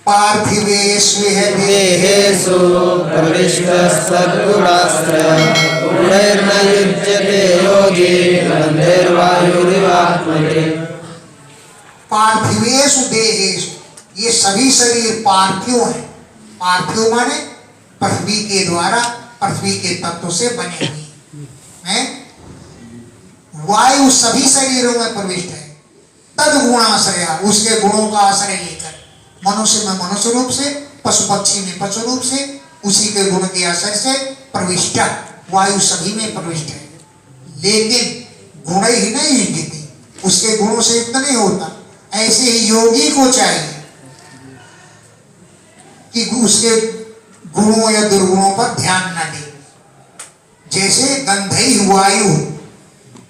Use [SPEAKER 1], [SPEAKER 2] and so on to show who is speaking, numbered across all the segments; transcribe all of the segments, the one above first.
[SPEAKER 1] पार्थिवेष्विह
[SPEAKER 2] देहेषु प्रविष्टः सद्गुणाश्रयः गुणैर्न युज्यते योगी गन्धर्वायुरिवात्मने।
[SPEAKER 1] पार्थिवेषु देहेषु, ये सभी शरीर पार्थिव हैं। पार्थिव माने पृथ्वी के द्वारा, पृथ्वी के तत्व से बने हुए हैं। वायु सभी शरीरों में प्रविष्ट है। तद गुणाश्रया, उसके गुणों का आश्रय लेकर, मनुष्य में मनुष्य रूप से, पशु पक्षी में पशु रूप से, उसी के गुण के आश्रय से प्रविष्ट वायु सभी में प्रविष्ट है। लेकिन गुण ही नहीं युज्यते, उसके गुणों से युक्त नहीं होता। ऐसे ही योगी को चाहिए कि उसके गुणों या दुर्गुणों पर ध्यान न दे। जैसे गंधई वायु,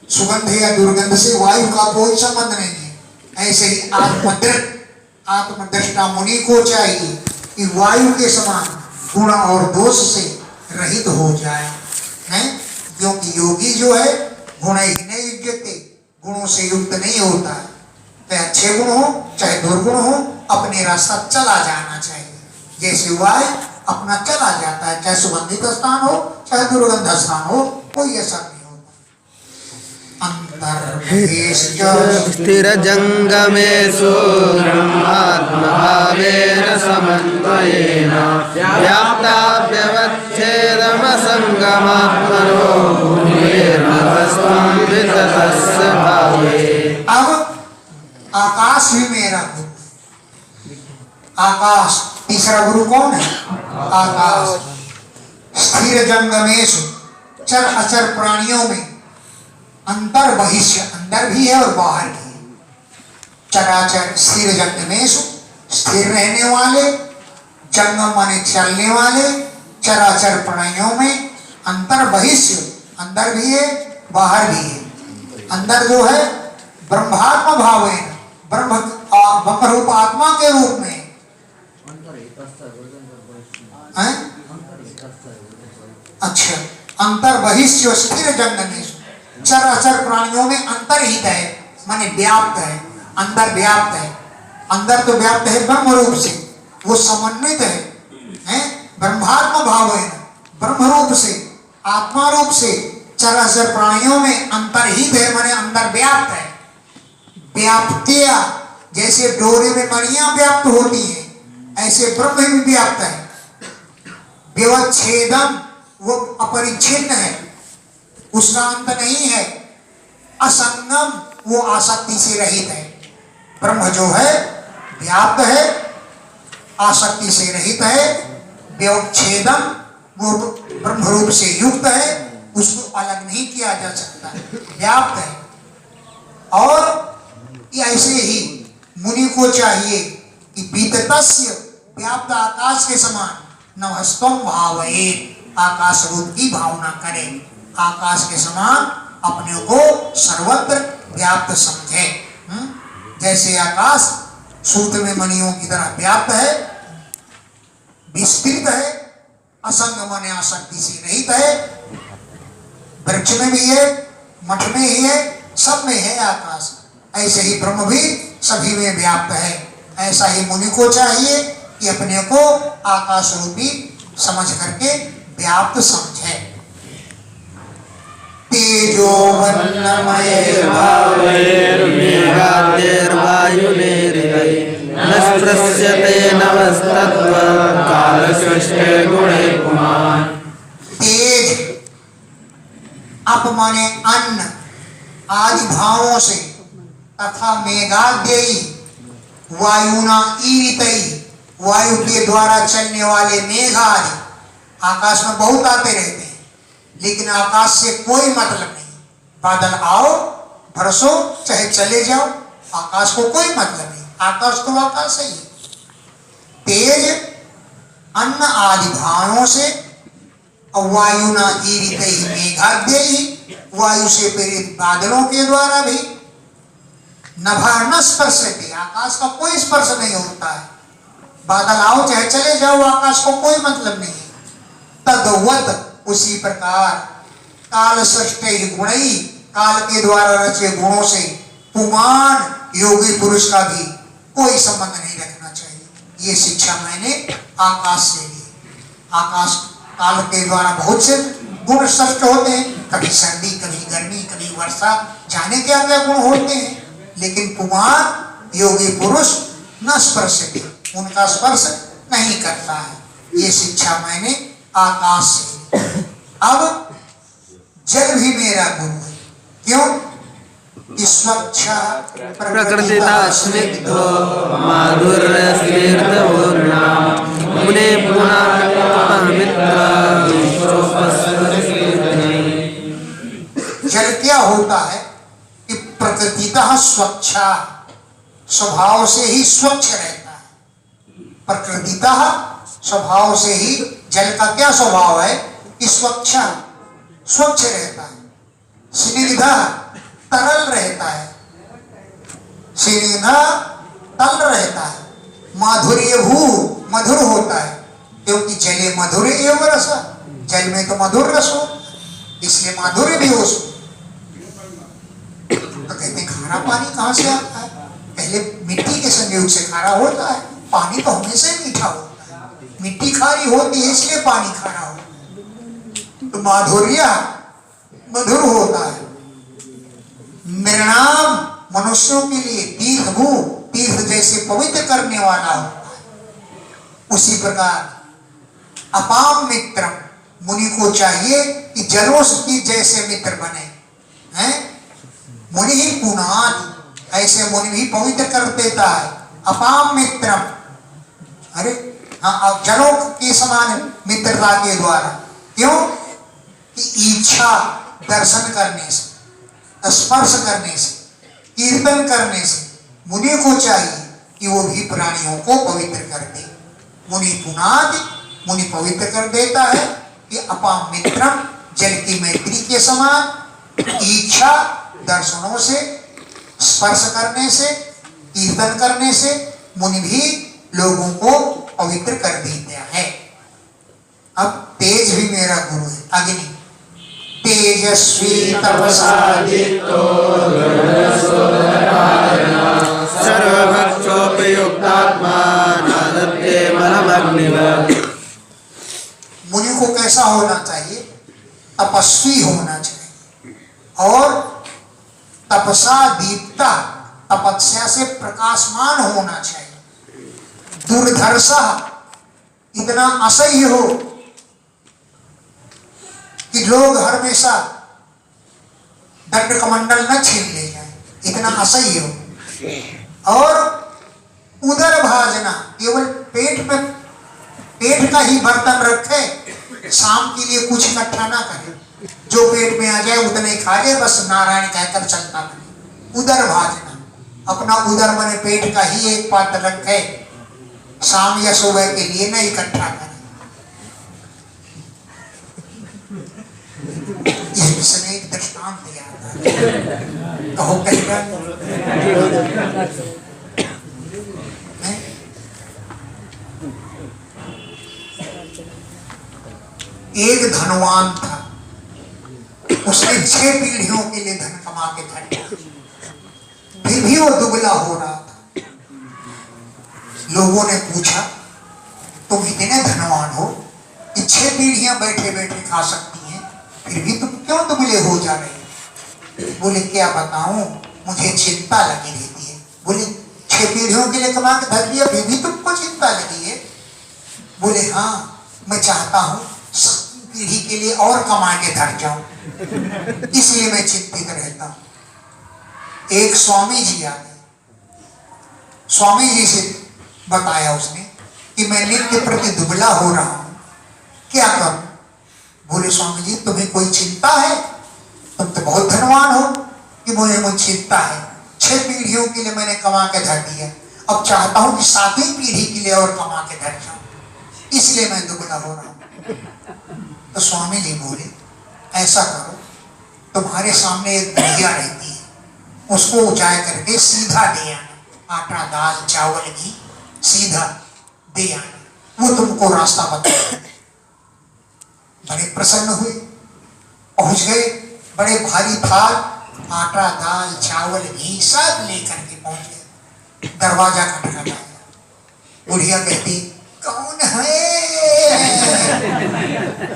[SPEAKER 1] सुगंध या दुर्गंध से वायु का कोई संबंध नहीं है। ऐसे ही आत्मदृष्टा मुनि को चाहिए कि वायु के समान गुण और दोष से रहित हो जाए, हैं? क्योंकि योगी जो है गुण ही नहीं युज्यते, गुणों से युक्त नहीं होता है। चाहे अच्छे गुण हो चाहे दुर्गुण हो, अपने रास्ता चला जाना चाहिए। जैसे वायु अपना चला जाता है, चाहे सुगंधित स्थान हो चाहे दुर्गंध स्थान हो, कोई ऐसा नहीं होता।
[SPEAKER 2] स्थिरजंगमेषु ब्रह्मात्मभावेन समन्वयेन व्याप्ताव्यवच्छेदमसंगमात्मनो निर्मलस्त्वं विततस्य भावे।
[SPEAKER 1] अब आकाश भी मेरा गुरु। आकाश तीसरा गुरु कौन है? आकाश। स्थिर जंगमेषु, चर अचर प्राणियों में, अंतर बहिष्य, अंदर भी है और बाहर भी है। चराचर स्थिर जंगमेषु, स्थिर रहने वाले, जंगम माने चलने वाले, चराचर प्राणियों में, अंतर बहिष्य, अंदर भी है बाहर भी है। अंदर जो है ब्रह्मात्म भाव है, ब्रह्म रूप आत्मा के रूप में है। अच्छा, अंतर बहिष्य स्थिर जंगमेषु, चराचर प्राणियों में अंतर्हित है, माने व्याप्त है, अंदर व्याप्त है। अंदर तो व्याप्त है ब्रह्म रूप से, वो समन्वित है, ब्रह्मात्म भाव है, ब्रह्म रूप से, आत्मा रूप से। चराचर प्राणियों में अंतर्हित है, माने अंदर व्याप्त है। व्याप्तिया, जैसे डोरे में मणियां व्याप्त होती हैं, ऐसे ब्रह्म भी व्याप्त है। व्यवच्छेदम, वो अपरिच्छिन्न है, उसका अंत नहीं है। असंगम, वो आसक्ति से रहित है। ब्रह्म जो है व्याप्त है, आसक्ति से रहित है। व्यवच्छेदम, वो ब्रह्म रूप से युक्त है, उसको अलग नहीं किया जा सकता, व्याप्त है। और ऐसे ही मुनि को चाहिए कि बीततस्य, व्याप्त आकाश के समान, नभस्तम भावये, आकाश रूप की भावना करें। आकाश के समान अपने को सर्वत्र व्याप्त समझे। जैसे आकाश सूत्र में मणियों की तरह व्याप्त है, विस्तृत है, असंग माने आसक्ति से रहित है। वृक्ष में भी है, मठ में ही है, सब में है आकाश। ऐसे ही ब्रह्म भी सभी में व्याप्त है। ऐसा ही मुनि को चाहिए कि अपने को आकाश रूपी समझ करके व्याप्त समझे। तेजो तेज, अप माने अन्न, आदि भावों से, तथा मेघाद्ययी, वायुना ईरितई, वायु के द्वारा चलने वाले मेघ आदि। आकाश में बहुत आते रहते हैं, लेकिन आकाश से कोई मतलब नहीं। बादल आओ बरसो चाहे चले जाओ, आकाश को कोई मतलब नहीं। आकाश तो आकाश ही है। तेज अन्न आदि भावों से, वायुना ईरितई मेघाद्ययी, वायु से प्रेरित बादलों के द्वारा भी। नभा न स्पर्शते, आकाश का कोई स्पर्श नहीं होता है। बादल आओ चाहे चले जाओ, आकाश को कोई मतलब नहीं है। तद्वत, उसी प्रकार काल सृष्टि गुणई, काल के द्वारा रचे गुणों से पुमान योगी पुरुष का भी कोई संबंध नहीं रखना चाहिए। ये शिक्षा मैंने आकाश से ली। आकाश काल के द्वारा बहुत से गुण सृष्ट होते हैं, कभी सर्दी, कभी गर्मी, कभी वर्षा, जाने क्या क्या गुण होते हैं, लेकिन कुमार योगी पुरुष न स्पर्शते, उनका स्पर्श नहीं करता है। ये शिक्षा मैंने आकाश से ली। अब जल भी मेरा गुरु है। क्यों? स्वच्छ
[SPEAKER 2] प्रकृतिता स्निग्धो माधुर्यस्फीर्तपूर्णा मुने
[SPEAKER 1] जल क्या होता है कि प्रकृतितः स्वच्छ, स्वभाव से ही स्वच्छ रहता है। प्रकृतितः स्वभाव से ही जल का क्या स्वभाव है कि स्वच्छ रहता है। स्निग्ध तरल रहता है, स्निग्ध तरल रहता है। माधुर्य भू मधुर होता है, क्योंकि जले मधुर एवं रस, जल में तो मधुर रस हो, इसलिए माधुर्य भी हो। तो कहते खारा पानी कहाँ से आता है? पहले मिट्टी के संयोग से खारा होता है। पानी तो हमेशा ही मीठा होता है, मिट्टी खारी होती है इसलिए पानी खारा होता है। तो माधुर्य मधुर होता है। निर्णाम मनुष्यों के लिए तीर्थ भू, तीर्थ जैसे पवित्र करने वाला होता है। उसी प्रकार अपाम मित्र, मुनि को चाहिए कि जलों की जैसे मित्र बने हैं। मुनि ही पुनाद, ऐसे मुनि भी पवित्र कर देता है। अपाम मित्रम, अरे हाँ, जलों के समान मित्रता के द्वारा। क्यों? कि इच्छा दर्शन करने से, स्पर्श करने से, कीर्तन करने से मुनि को चाहिए कि वो भी प्राणियों को पवित्र कर दे। मुनि पुनाद, मुनि पवित्र कर देता है कि अपाम मित्रम, जल की मैत्री के समान इच्छा दर्शनों से, स्पर्श करने से, कीर्तन करने से मुनि भी लोगों को पवित्र कर देता है। अब तेज भी मेरा गुरु है। अग्नि तेजस्वी तपसादितो
[SPEAKER 2] सर्वभक्षोपयुक्तात्मा नादत्ते मनमग्निवत्।
[SPEAKER 1] मुनि को कैसा होना चाहिए? तपस्वी होना चाहिए और तपसा दीप्ता, तपस्या से प्रकाशमान होना चाहिए। दुर्धर्षा, इतना असह्य हो कि लोग हमेशा दंड कमंडल न छीन ले जाए, इतना असह्य हो। और उदर भाजना, केवल पेट का ही बर्तन रखे, शाम के लिए कुछ इकट्ठा ना करे, जो पेट में आ जाए उतने खा ले, बस नारायण कहकर चलता बने। उदर भाजना, अपना उदर माने पेट का ही एक पात्र रखे, शाम या सुबह के लिए न इकट्ठा करे। इस विषय में एक दृष्टांत याद आता, कहो कहेगा। एक धनवान था, उसने 6 पीढ़ियों के लिए धन कमा के धर, फिर भी वो दुबला हो रहा था। लोगों ने पूछा, तुम इतने धनवान हो कि 6 पीढ़ियां बैठे बैठे खा सकती हैं, फिर भी तुम क्यों दुबले हो जा रहे हो? बोले क्या बताऊं, मुझे चिंता लगी रहती है। बोले 6 पीढ़ियों के लिए कमा के धर दिया, फिर भी तुमको चिंता लगी है? बोले हाँ, मैं चाहता हूं 7 पीढ़ी के लिए और कमा के धर जाऊं, इसलिए मैं चिंतित रहता हूं। एक स्वामी जी आ गए, स्वामी जी से बताया उसने कि मैं नित्य प्रति दुबला हो रहा हूं, क्या करूं? बोले स्वामी जी, तुम्हें कोई चिंता है? तुम तो बहुत धनवान हो कि मुझे चिंता है। 6 पीढ़ियों के लिए मैंने कमा के धर दिया, अब चाहता हूं कि 7वीं पीढ़ी के लिए और कमा के धर जाऊं, इसलिए मैं दुबला हो रहा हूं। तो स्वामी जी बोले, ऐसा करो, तुम्हारे सामने एक बुढ़िया रहती है, उसको जाए करके सीधा दे आना, आटा दाल चावल घी सीधा दे आना, वो तुमको रास्ता बताएगी। बड़े प्रसन्न हुए, पहुंच गए, बड़े भारी थाल आटा दाल चावल घी सब लेकर के पहुंच गए। दरवाजा खटखटाया, बुढ़िया कहती कौन है?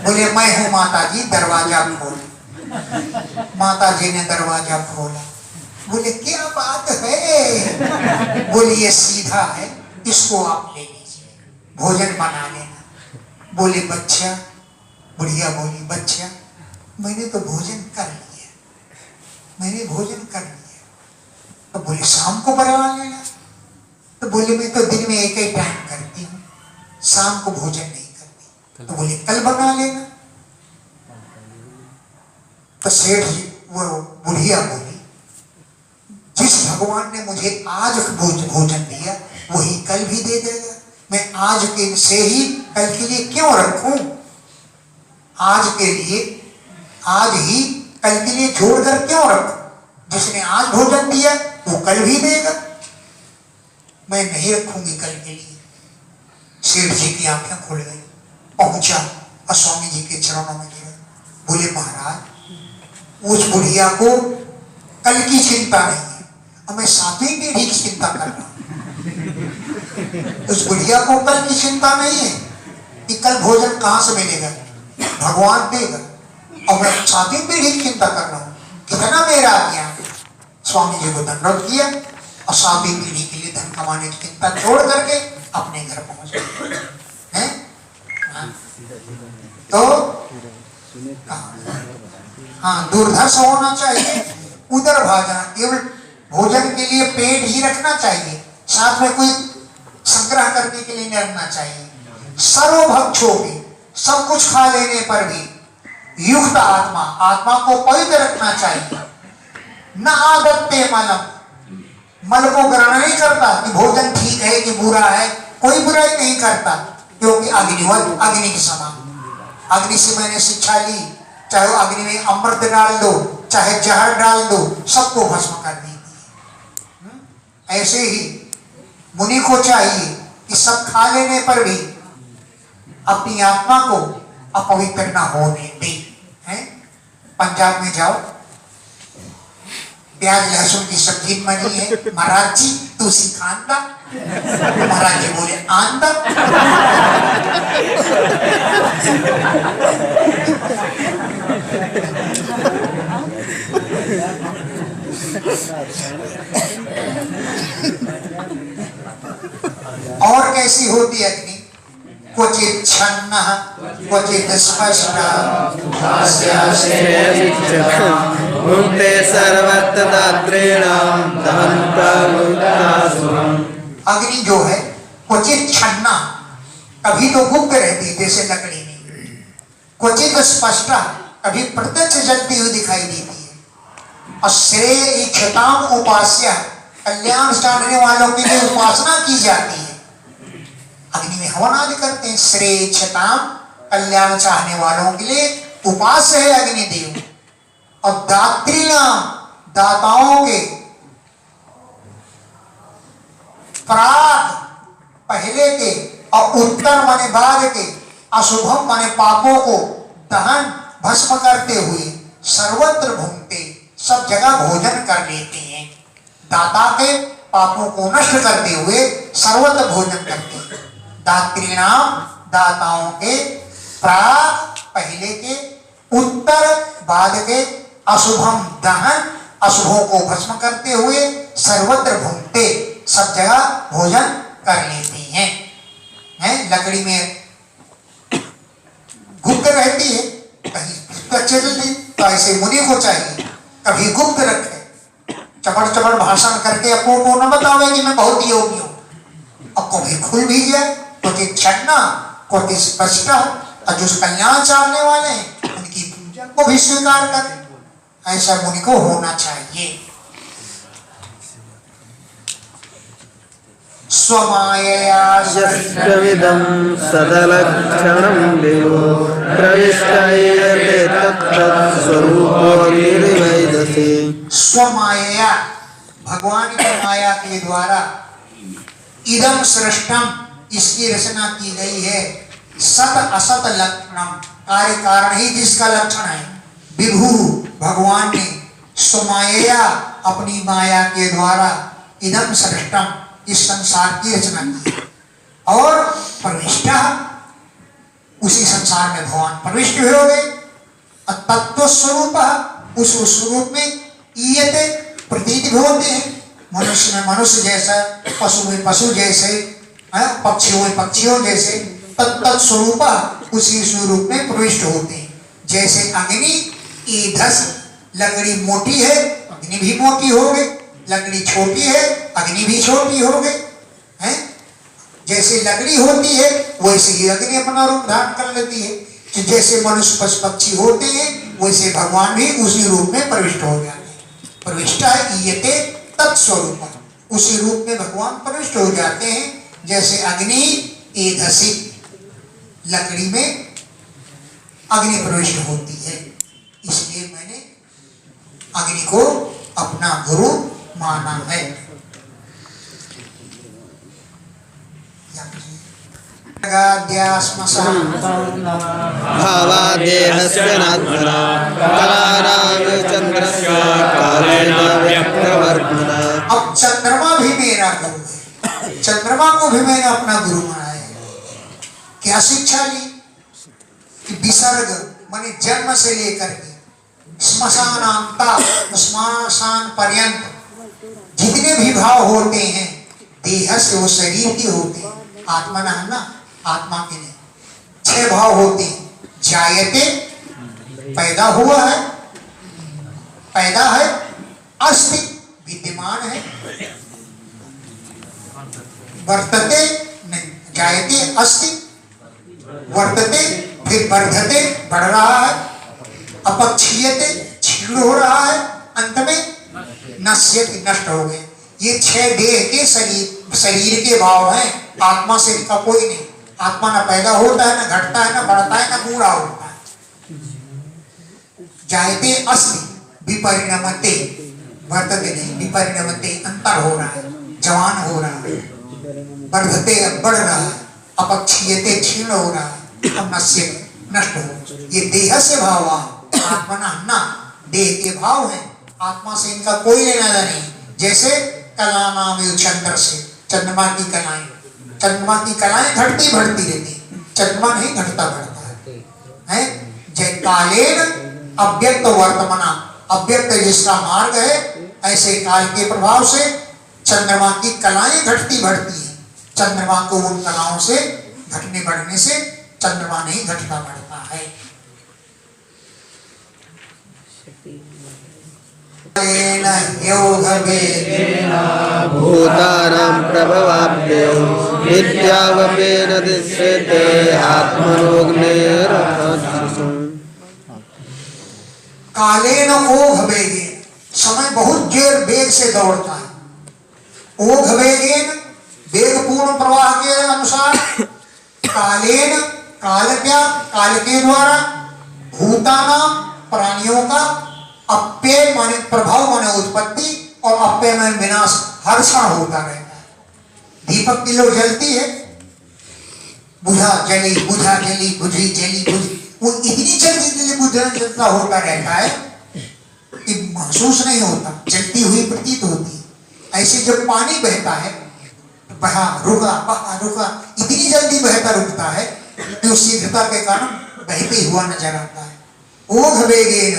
[SPEAKER 1] बोले मैं हूं माता जी, दरवाजा खोल। माता जी ने दरवाजा खोला। बोले क्या बात है? बोले ये सीधा है, इसको आप ले लीजिए, भोजन बना लेना। बोले बच्चा, बुढ़िया बोली बच्चा मैंने तो भोजन कर लिया, मैंने भोजन कर लिया। तो बोले शाम को बना लेना। तो बोले मैं तो दिन में एक ही टाइम करती हूँ, शाम को भोजन नहीं करती। तो बोले कल बना लेना। तो सेठ जी वो बुढ़िया बोली जिस भगवान ने मुझे आज भोजन दिया वही कल भी दे देगा, मैं आज के से ही कल के लिए क्यों रखूं? आज के लिए आज ही कल के लिए छोड़कर क्यों रखूं? जिसने आज भोजन दिया वो कल भी देगा, मैं नहीं रखूंगी कल के लिए। सेठ जी की आंखें खुल गई, पहुंचा और स्वामी जी के चरणों में गिरा। बोले महाराज उस बुढ़िया को कल की चिंता नहीं है, और मैं 7वीं पीढ़ी की चिंता कर रहा हूं। उस बुढ़िया को कल की चिंता नहीं है कि कल भोजन कहां से मिलेगा, भगवान देगा, और मैं 7वीं पीढ़ी की चिंता कर रहा हूं। कितना मेरा ज्ञान। स्वामी जी को दंडवत किया और 7वीं पीढ़ी के लिए धन कमाने की चिंता छोड़ करके अपने घर पहुंच गए। तो हाँ, दूरदर्श होना चाहिए, उधर भागना, केवल भोजन के लिए पेट ही रखना चाहिए, साथ में कोई संग्रह करने के लिए नहीं रखना चाहिए। सर्वभक्षों भी, सब कुछ खा लेने पर भी युक्त आत्मा, आत्मा को पवित्र रखना चाहिए। न आदत्ते मलम, मल को ग्रहण नहीं करता कि भोजन ठीक है कि बुरा है, कोई बुराई नहीं करता, क्योंकि अग्निवत, अग्नि के समान। अग्नि से मैंने शिक्षा ली, चाहे वो अग्नि में अमृत डाल दो, चाहे जहर डाल दो, सबको भस्म कर देती है। ऐसे ही मुनि को चाहिए कि सब खा लेने पर भी अपनी आत्मा को अपवित्र न होने दे। पंजाब में जाओ, प्याज लहसुन की सब्जी बनी है, महाराज जी तुसी खांदा? महाराज जी बोले आंदा। और कैसी होती अग्नि? क्वचित छन्नः क्वचित स्पष्टः
[SPEAKER 2] भुङ्क्ते सर्वत्र दात्रेण दहन्तमुदासुरम्।
[SPEAKER 1] अग्नि जो है क्वचित छन्ना, कभी तो गुप्त रहती जैसे लकड़ी में, क्वचित स्पष्टा, कभी प्रत्यक्ष जलती हुई दिखाई देती है। और श्रेय इच्छताम उपास्य, कल्याण चाहने वालों के लिए उपासना की जाती है। अग्नि में हवन आदि करते हैं। श्रेय इच्छताम, कल्याण चाहने वालों के लिए उपास्य है अग्निदेव। और दात्रीणाम, दाताओं के, प्राग पहले के, और उत्तर माने बाद के, अशुभम माने पापों को दहन भस्म करते हुए सर्वत्र भूमते, सब जगह भोजन कर लेते हैं। दाता के पापों को नष्ट करते हुए सर्वत्र भोजन करते हैं। दात्रीणाम, दाताओं के, प्राग पहले के, उत्तर बाद के, अशुभम दहन, अशुभों को भस्म करते हुए सर्वत्र भूमते, सब जगह भोजन कर लेती हैं। लकड़ी में गुप्त रहती है, कहीं चलती, तो ऐसे मुनि को चाहिए कभी गुप्त रखे, चपड़ चपड़ भाषण करके अपनों को न बतावे कि मैं बहुत योगी हूं, और कभी खुल भी जाए, क्योंकि छन्ना क्योंकि स्पष्ट, और जो कल्याण चाहने वाले हैं उनकी पूजा को भी स्वीकार करें। ऐसा मुनि को होना चाहिए। स्वमायया
[SPEAKER 2] यस्त्वमिदं सदलक्षणं विभो प्रविष्टयते तत्तत्स्वरूपोऽनिर्वैदसे।
[SPEAKER 1] स्वमायया, भगवान की माया के द्वारा, इदम सृष्टम, इसकी रचना की गई है। सत असत लक्षणम, कार्य कारण ही जिसका लक्षण है। विभु, भगवान ने स्वमायया, अपनी माया के द्वारा, इदम सृष्टम, इस संसार की रचना की। संसार में भगवान प्रविष्ट हुए हो गए। तत्व स्वरूप उस स्वरूप में ईयते प्रतीत होते हैं। मनुष्य में मनुष्य जैसा, पशु में पशु जैसे, पक्षियों में पक्षियों जैसे तत्त स्वरूप उसी स्वरूप में प्रविष्ट होते हैं। जैसे अग्नि ईधस, लकड़ी मोटी है अग्नि भी मोटी हो गई, लकड़ी छोटी है अग्नि भी छोटी हो गई है। जैसे लकड़ी होती है वैसे ही अग्नि अपना रूप धारण कर लेती है। तो जैसे मनुष्य पशु पक्षी होते हैं वैसे भगवान भी उसी रूप में प्रविष्ट हो जाते हैं। प्रविष्ट ईयते तत्स्वरूप, उसी रूप में भगवान प्रविष्ट हो जाते हैं। जैसे अग्नि एधसी, लकड़ी में अग्नि प्रविष्ट होती है। इसलिए मैंने अग्नि को अपना गुरु माना है।
[SPEAKER 2] भावादेहस्य नात्मना कलानां चन्द्रस्य कालेन व्यक्तवर्त्मना।
[SPEAKER 1] अब चंद्रमा भी मेरा गुरु है, चंद्रमा को भी मैंने अपना गुरु माना है। क्या शिक्षा ली कि विसर्ग माने जन्म से लेकर के श्मशानांता, श्मशान पर्यंत जितने भी भाव होते हैं देह से, वो शरीर के होते हैं। आत्मा ना, आत्मा के नहीं। 6 भाव होते हैं। जायते, पैदा हुआ है, पैदा है, अस्ति, विद्यमान है, वर्तते नहीं, जायते अस्ति, वर्तते, फिर वर्धते, बढ़ रहा है, अपक्षीयते, क्षीण हो रहा है, अंत में नश्यते, नष्ट हो गए। ये 6 देह के शरीर के भाव हैं। आत्मा से इनका कोई नहीं। आत्मा ना पैदा होता है, ना घटता है, ना बढ़ता है, ना बूढ़ा होता है। जायते अस्ति, विपरिणमते, वर्तते नहीं, विपरिणमते, अंतर हो रहा है, जवान हो रहा है, वर्धते, बढ़ रहा है, अपक्षीयते, क्षीण हो रहा है, अब नश्यते, नष्ट हो। ये देह से भाव, आत्मा ना देह के भाव हैं। आत्मा से इनका कोई लेना नहीं। जैसे कला नाम चंद्र से, चंद्रमा की कलाएं, चंद्रमा की कलाएं घटती बढ़ती रहती, चंद्रमा नहीं घटता बढ़ता है। जय कालेन अव्यक्त वर्तमाना, अव्यक्त जिसका मार्ग है, ऐसे काल के प्रभाव से चंद्रमा की कलाएं घटती बढ़ती है। चंद्रमा को उन कलाओं से घटने बढ़ने से चंद्रमा नहीं घटता बढ़ता है।
[SPEAKER 2] भूतानां प्रभवाभ्यो विद्यावपेन दृश्यते आत्मनोऽग्नेरथात्सु।
[SPEAKER 1] कालेन ओघ वेगेन, समय बहुत देर वेग से दौड़ता है। ओघ वेगेन, वेगपूर्ण प्रवाह के अनुसार। कालेन, काल क्या, काल के द्वारा। भूतानां, प्राणियों का। अप्यय माने प्रभाव माने उत्पत्ति, और अप्यय माने विनाश, हर क्षण होता रहता है। दीपक की लो जलती है, बुझा जली, बुझा जली, बुझी जली, बुझी, वो इतनी जल्दी बुझा जलता होता रहता है कि महसूस नहीं होता, जलती हुई प्रतीत होती है। ऐसे जब पानी बहता है, बहा रुका, बहा रुका, इतनी जल्दी बहता रुकता है कि उस शीघ्रता के कारण बहते हुआ नजर आता है। ओघ वेगेन,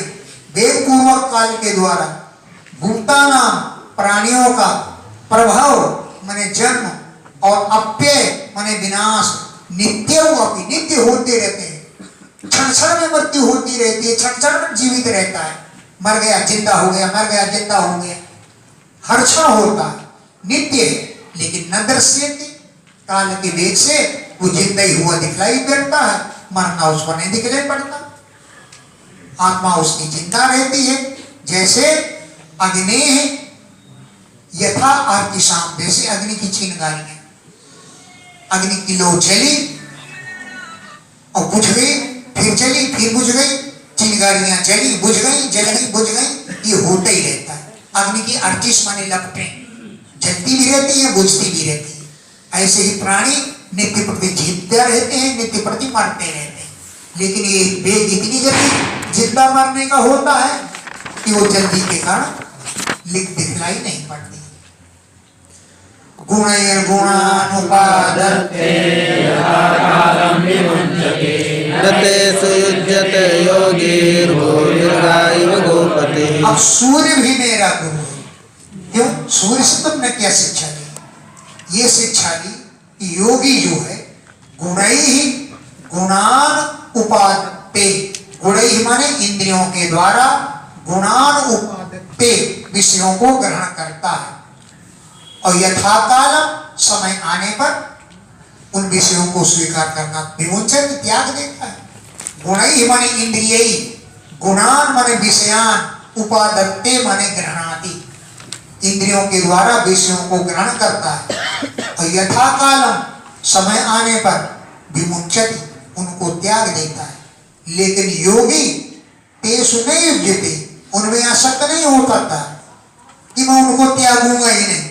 [SPEAKER 1] वेग पूर्वक काल के द्वारा। भूतानां, प्राणियों का। प्रभाव माने जन्म, और अप्यय माने विनाश। नित्यम अपि, नित्य होते रहते हैं। क्षण क्षण में मृत्यु होती रहती है, क्षण क्षण में जीवित रहता है। मर गया जिंदा हो गया, मर गया जिंदा हो गया, हर क्षण होता है, नित्य है। लेकिन न दृश्यते, काल के वेग से वो जिंदा ही हुआ दिखलाई पड़ता है, मरना उसको नहीं दिखलाई पड़ता। आत्मा उसकी जिंदा रहती है। जैसे अग्नि यथा आर्तिशाम, जैसे अग्नि की चिंगारियां, अग्नि की लो जली और बुझ गई, फिर जली, फिर बुझ गई, चिंगारियां जली, बुझ गई, जल गई, बुझ गई, ये होता ही रहता है। अग्नि की अर्चिश माने लपटें, जलती भी रहती है, बुझती भी रहती है। ऐसे ही प्राणी नित्य प्रति जीते रहते हैं, नित्य प्रति मरते रहते हैं। लेकिन ये वेग इतनी जल्दी जिंदा मरने का होता है कि वो जल्दी के कारण दिखलाई नहीं पड़ती। गुणैर्गुणानुपादत्ते
[SPEAKER 2] न तेषु युज्यते योगिर्भूरिर्गाइव गोपति।
[SPEAKER 1] अब सूर्य भी मेरा गुरु है। क्यों? सूर्य से तुमने क्या शिक्षा ली? ये शिक्षा ली कि योगी जो है गुणैः गुणान उपादते, गुणैः माने इंद्रियों के द्वारा, गुणान उपादते विषयों को ग्रहण करता है और यथा काल समय आने पर उन विषयों को स्वीकार करना, विमुच्यते त्याग देता है। गुणैः माने इंद्रियैः, गुणान माने विषयान, उपादत्ते माने ग्रहणाति, इंद्रियों के द्वारा विषयों को ग्रहण करता है और यथा कालम समय आने पर विमुच्यते उनको त्याग देता है। लेकिन योगी तेषु न युज्यते, उनमें आसक्त नहीं हो पाता कि मैं उनको त्यागूंगा ही नहीं,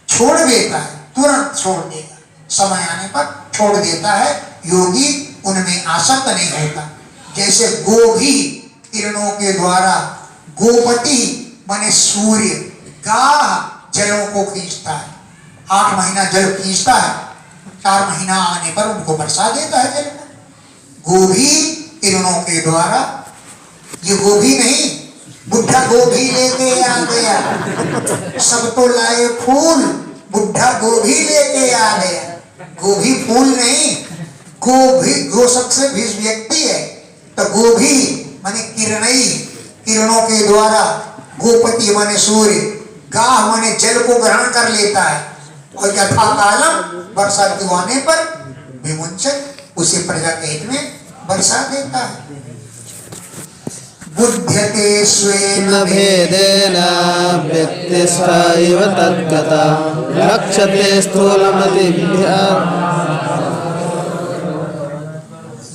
[SPEAKER 1] छोड़ देता है, तुरंत छोड़ देगा, समय आने पर छोड़ देता है। योगी उनमें आसक्त नहीं होता। जैसे गोभी किरणों के द्वारा, गोपति माने सूर्य, गाह जलों को खींचता है, 8 महीना जल खींचता है, 4 महीना आने पर उनको बरसा देता है जल को। गोभी किरणों के द्वारा, ये गोभी नहीं, बुढ़ा गोभी लेके आ गया, सब तो लाए फूल, बुढ़ा गोभी लेके आ गया। गोभी फूल नहीं, गोभी गो सबसे भी व्यक्ति है, तो गोभी माने किरणई, किरणों के द्वारा, गोपति माने सूर्य, गाह माने जल को ग्रहण कर लेता है और यथा कालम वर्षा ऋतु आने पर विमुंचन उसे प्रजा के हित में बरसा देता है। बुध्यते स्वेन
[SPEAKER 2] भेदेन व्यक्तिस्थ इव तद्गता लक्ष्यते स्थूलमतिभ्यः।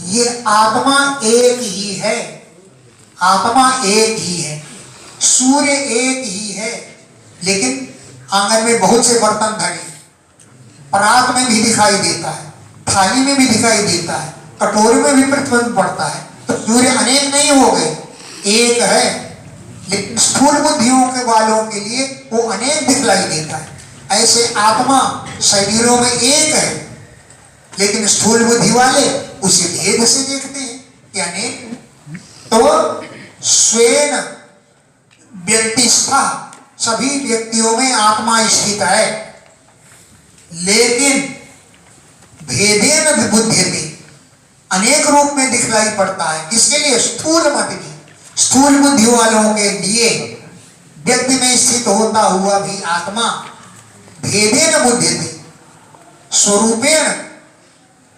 [SPEAKER 1] ये आत्मा एक ही है, आत्मा एक ही है, सूर्य एक ही है, लेकिन आंगन में बहुत से बर्तन धरे, परात में भी दिखाई देता है, थाली में भी दिखाई देता है, कटोरे में भी प्रतिबिंब पड़ता है। तो सूर्य अनेक नहीं हो गए, एक है। लेकिन स्थूल बुद्धियों के वालों के लिए वो अनेक दिखलाई देता है। ऐसे आत्मा शरीरों में एक है, लेकिन स्थूल बुद्धि वाले उसे भेद से देखते हैं कि अनेक। तो स्वेन व्यक्तिस्था, सभी व्यक्तियों में आत्मा स्थित है, लेकिन भेदेन बुद्ध्यते, अनेक रूप में दिखलाई पड़ता है। किसके लिए? स्थूल मत भी, स्थूल बुद्धि वालों के लिए व्यक्ति में स्थित होता हुआ भी आत्मा भेदेन बुद्ध्यते, स्वरूपेण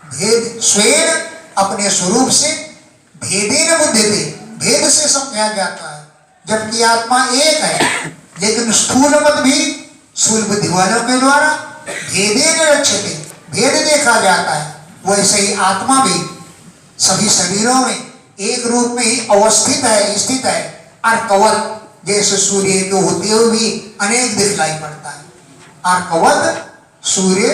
[SPEAKER 1] भेद, स्वेन अपने स्वरूप से, भेदेन बुद्ध्यते भेद से समझा जाता है। जबकि आत्मा एक है, लेकिन स्थूल मत भी स्थूल बुद्धि वालों के द्वारा भेदेन रक्षते, भेद देखा जाता है। वैसे ही आत्मा भी सभी शरीरों में एक रूप में ही अवस्थित है, स्थित है। अर्कवत, जैसे सूर्य के होते हुए भी अनेक दिखलाई पड़ता है, अर्कवत सूर्य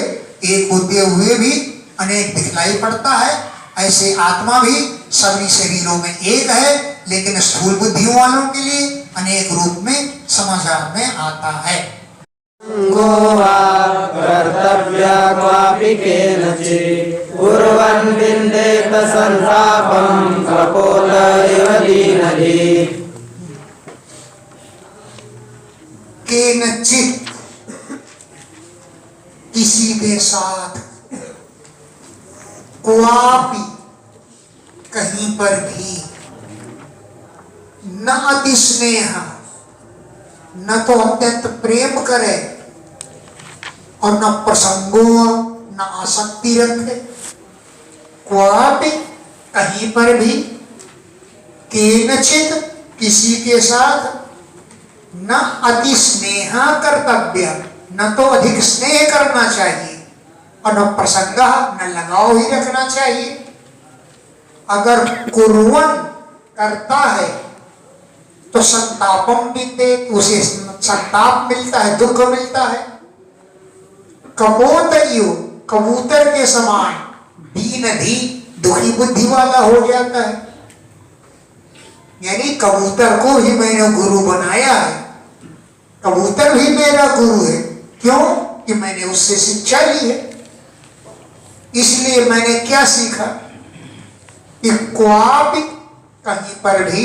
[SPEAKER 1] एक होते हुए भी अनेक दिखलाई पड़ता है। ऐसे आत्मा भी सभी शरीरों में एक है, लेकिन स्थूल बुद्धि वालों के लिए अनेक रूप में समाचार में आता है।
[SPEAKER 2] गोवा कर्तव्या क्वापि केनचित् कुर्वन् विन्देत संतापं कपोल इव दीनजित्।
[SPEAKER 1] केनचित् किसी के साथ, क्वापि कहीं पर भी, न अति स्नेह, न तो अत्यंत प्रेम करे और न प्रसंगो न आसक्ति रखे। क्वापि कहीं पर भी, केनचित् किसी के साथ, न अति स्नेह कर्तव्य, न तो अधिक स्नेह करना चाहिए और न प्रसंग, न लगाव ही रखना चाहिए। अगर कुर्वन् करता है तो संतापम मिलते, उसे संताप मिलता है, दुख मिलता है। कपोतयो, कबूतर के समान, दीनधि, दुखी बुद्धि वाला हो जाता है। यानी कबूतर को ही मैंने गुरु बनाया है, कबूतर भी मेरा गुरु है। क्यों? कि मैंने उससे शिक्षा ली है। इसलिए मैंने क्या सीखा? कि क्वापि कहीं पर भी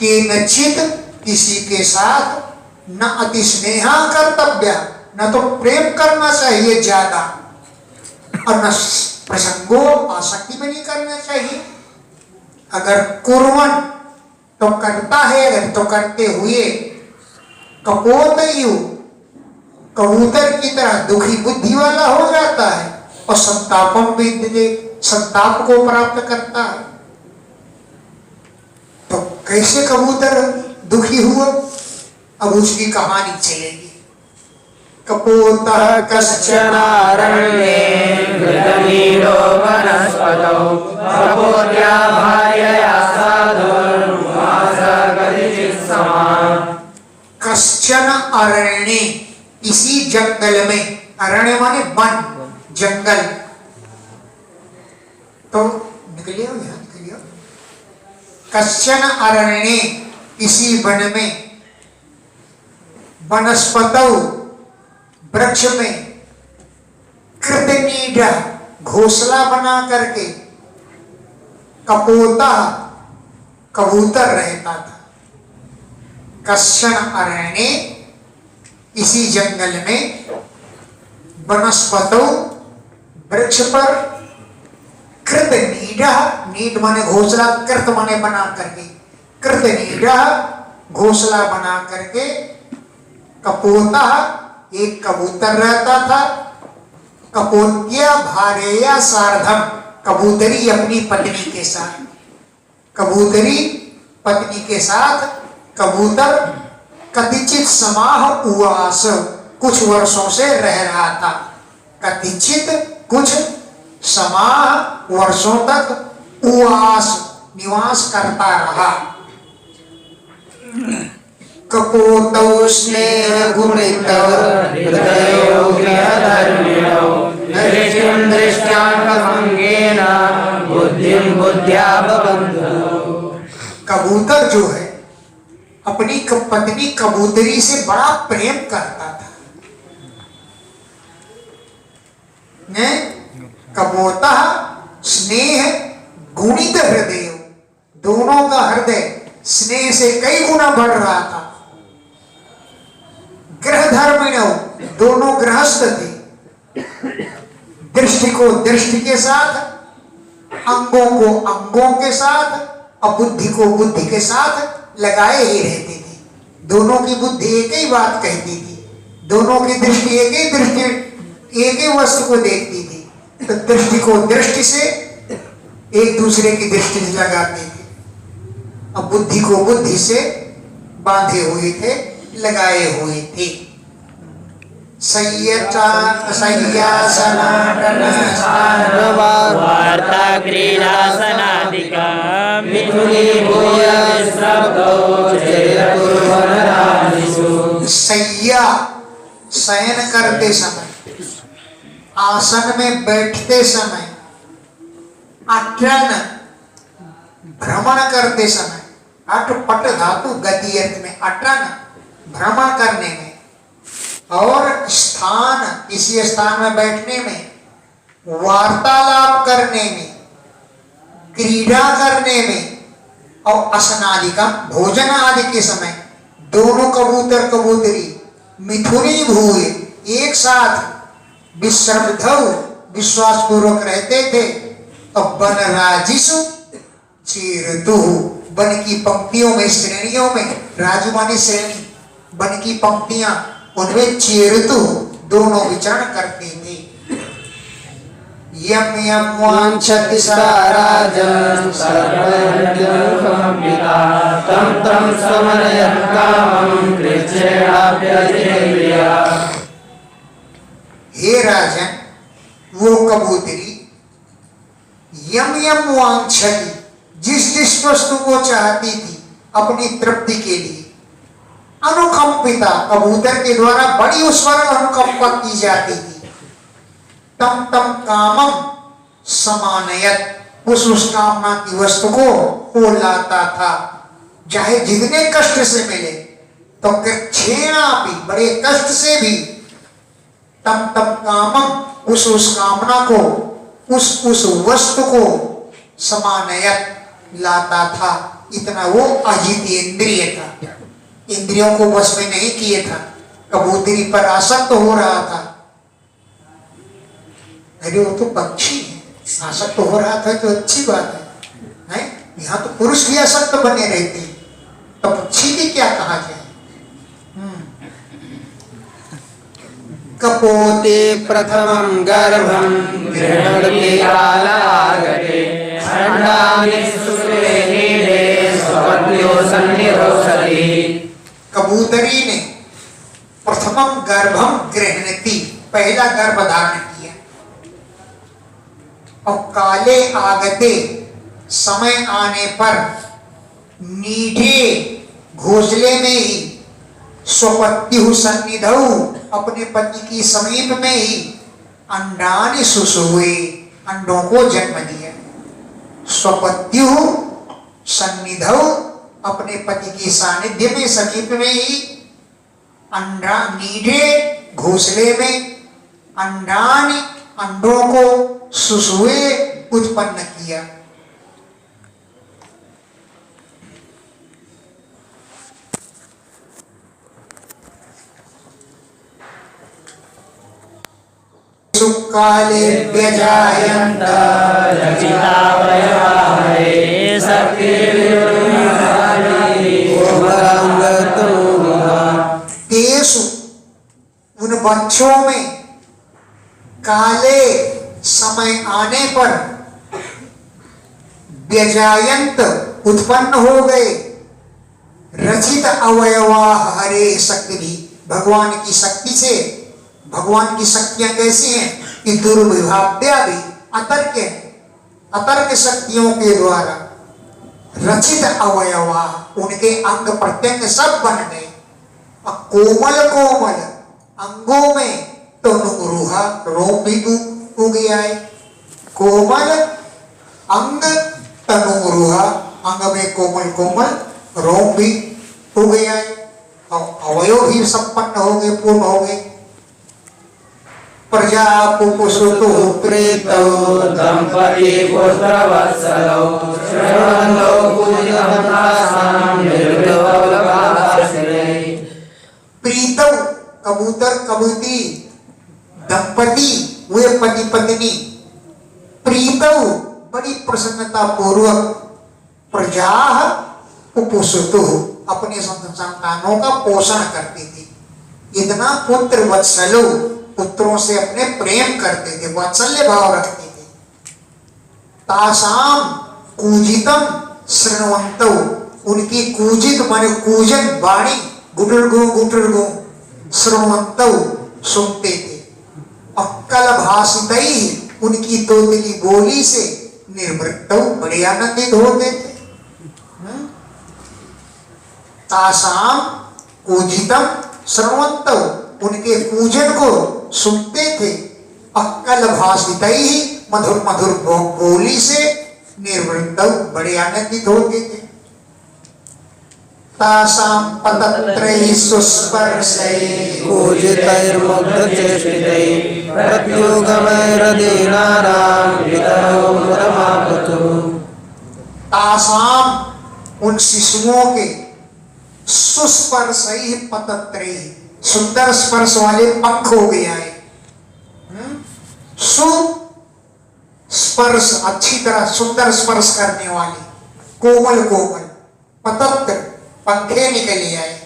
[SPEAKER 1] केनचित किसी के साथ न अति स्नेहा कर्तव्य, न तो प्रेम करना चाहिए ज्यादा और न प्रसंगो आसक्ति में नहीं करना चाहिए। अगर कुर्वन् तो करता है, अगर तो करते हुए कपोतयु कबूतर की तरह दुखी बुद्धि वाला हो जाता है और संतापम विद्यते, संताप को प्राप्त करता है। तो कैसे कबूतर दुखी हुआ, अब उसकी कहानी चलेगी। कपोतः
[SPEAKER 2] कश्चन अरण्ये घृतमीरो वनस्पतौ कपोत्या भार्यया साधुर्वास कदाचित् समाः।
[SPEAKER 1] कश्चन अरण्ये, इसी जंगल में, अरण्य माने वन, जंगल। तो निकलिए यहाँ, निकलिए। कश्चन अरण्ये, इसी वन में, वनस्पतौ, वृक्ष में, कृतनीडः, घोंसला बना करके, कपोतः, कबूतर रहता था। कश्चन अरण्ये, इसी जंगल में, वनस्पतौ, वृक्ष पर, कृतनीडः, नीड माने घोंसला, कृत माने बना करके, कृतनीडः, घोंसला बना करके, कपोतः, एक कबूतर रहता था। कपोत्या भार्यया सार्धम, कबूतरी अपनी पत्नी के साथ, कबूतरी पत्नी के साथ कबूतर कतिचित समाह उवास, कुछ वर्षों से रह रहा था। कतिचित, कुछ, समाह, वर्षों तक, उवास, निवास करता रहा। कपोतौ स्नेह गुणितौ
[SPEAKER 2] हृदयो गृहधर्मिणौ दृष्टिं दृष्ट्याङ्गभङ्गेन बुद्धिं बुद्ध्या बबन्धौ।
[SPEAKER 1] कबूतर जो है अपनी पत्नी कबूतरी से बड़ा प्रेम करता था। ने कपोतः स्नेह गुणित हृदय, दोनों का हृदय स्नेह से कई गुना बढ़ रहा था। गृह धर्मिणौ, दोनों गृहस्थ थे। दृष्टि को दृष्टि के साथ, अंगों को अंगों के साथ और बुद्धि को बुद्धि के साथ लगाए ही रहते थे। दोनों की बुद्धि एक ही बात कहती थी, दोनों की दृष्टि एक ही दृष्टि, एक ही वस्तु को देखती थी। तो दृष्टि को दृष्टि से एक दूसरे की दृष्टि से लगाते थे और बुद्धि को बुद्धि से बांधे हुए थे, लगाए हुए थे।
[SPEAKER 2] वार्ता क्रीडासनादिका मिथुनीभूय विश्रब्धौ चेतकुर्वन् राजिषु।
[SPEAKER 1] सैया, शयन करते समय, आसन में बैठते समय, अटन, भ्रमण करते समय, अट पट धातु गति अर्थ में, अटन भ्रमण करने में, और स्थान, किसी स्थान में बैठने में, वार्तालाप करने में, क्रीड़ा करने में, और असनादि का भोजन आदि के समय दोनों कबूतर कबूतरी मिथुनी भूए, एक साथ विश्रब्धौ, विश्वास पूर्वक रहते थे। और वन राजिषु चेरतु, वन की पंक्तियों में, श्रेणियों में, राजु माने श्रेणी, वन की पंक्तियां, उनमें चेरतु, दोनों विचरण करते थे। यम यम वांछति सा
[SPEAKER 2] राजन् सर्वज्ञमुखमपिता तं तं समनयत् कामं कृच्छ्रेणाभ्यधिक्रिया।
[SPEAKER 1] हे राजन, वो कबूतरी यम यम वांछति, जिस जिस वस्तु को चाहती थी अपनी तृप्ति के लिए, अनुकंपिता, कबूतर के द्वारा बड़ी उस पर अनुकंपा की जाती थी। तम तम कामम समानयत, उस कामना की वस्तु को वो लाता था, चाहे जितने कष्ट से मिले, तो कृच्छ्रेणा भी, बड़े कष्ट से भी, तम तम कामम, उस कामना को, उस वस्तु को, समानयत लाता था, इतना वो अजितेंद्रिय था, इंद्रियों को वश में नहीं किए था, कबूतरी पर आसक्त हो रहा था। अरे वो तो पक्षी है, आसक्त हो रहा था तो अच्छी बात है? यहाँ तो पुरुष भी आसक्त बने रहते हैं, तो पक्षी की क्या कहा जाए।
[SPEAKER 2] कपोते प्रथमं गर्भं गृह्णन्ति कालागते खण्डानि सुश्रेणीरे स्वपत्न्यो सन्निरोषति।
[SPEAKER 1] कबूतरी ने प्रथमं गर्भम गृह्णति, पहला गर्भ धारण किया, और काले आगते, समय आने पर नीठे घोंसले में ही, स्वपत्यु सन्निधौ, अपने पति की समीप में ही, अंडानि सुषुवे, अंडों को जन्म दिया। स्वपत्यु सन्निधौ, अपने पति की सानिध्य में, समीप में ही, अंडा नीडे घोंसले में, अंडानि अंडों को, सुषुवे उत्पन्न किया। सुकाले व्यजायन्त
[SPEAKER 2] रचितावयवाहरे
[SPEAKER 1] तेषु, उन बच्चों में, काले, समय आने पर, व्यजायंत, उत्पन्न हो गए, रचित अवयवा हरे शक्ति भी, भगवान की शक्ति से। भगवान की शक्तियां कैसी हैं कि दुर्विभाव्या भी, अतर्क है, अतर्क शक्तियों के द्वारा रचित अवयवा, उनके अंग प्रत्यंग सब बन गए। और कोमल कोमल अंगों में तो नुरुहा, रोम भी उग आए। कोमल अंग तनुरुहा, अंग में कोमल कोमल रोम भी उग आए, और अवयव भी संपन्न हो गए, पूर्ण हो गए। प्रजा पुपुसुतु
[SPEAKER 2] प्रीतौ दंपति पुत्रवत्सलौ श्रवणो पूजितं तासां निर्विकल्पभाषिणे।
[SPEAKER 1] प्रीतौ, कबूतर कबूतरी, दंपति वे पति पत्नी, प्रीतौ बड़ी प्रसन्नता पूर्वक, प्रजा पुपुसुतु अपने संतानों का पोषण करती थी। इतना पुत्र वत्सलो, पुत्रों से अपने प्रेम करते थे, वात्सल्य भाव रखते थे। तासाम कूजितम श्रृण्वन्तौ, उनकी कूजित माने कूजन वाणी, गुटुर्गु श्रृण्वन्तौ, सुनते थे। अक्कल भाषितैः, उनकी तोतली बोली से, निर्वृत्तौ, बड़े आनंदित होते थे। तासाम कूजितम श्रृण्वन्तौ, उनके पूजन को सुनते थे। अक्कल भाषितैः, मधुर मधुर बोली से, निर्वृत्तौ, बड़े आनंदित होते थे। तासां पतत्रैः सुस्पर्शैः
[SPEAKER 2] पूजितैर्मुग्धचेष्टितैः प्रत्युगमैरदीनानां पितरौ मुदमापतु।
[SPEAKER 1] तासां, उन शिशुओं के, सुस्पर्शैः पतत्रैः, सुंदर स्पर्श वाले पंख हो गए आए। सुस्पर्श, अच्छी तरह सुंदर स्पर्श करने वाले, कोमल कोमल, पतत्र, पंखे निकले आए।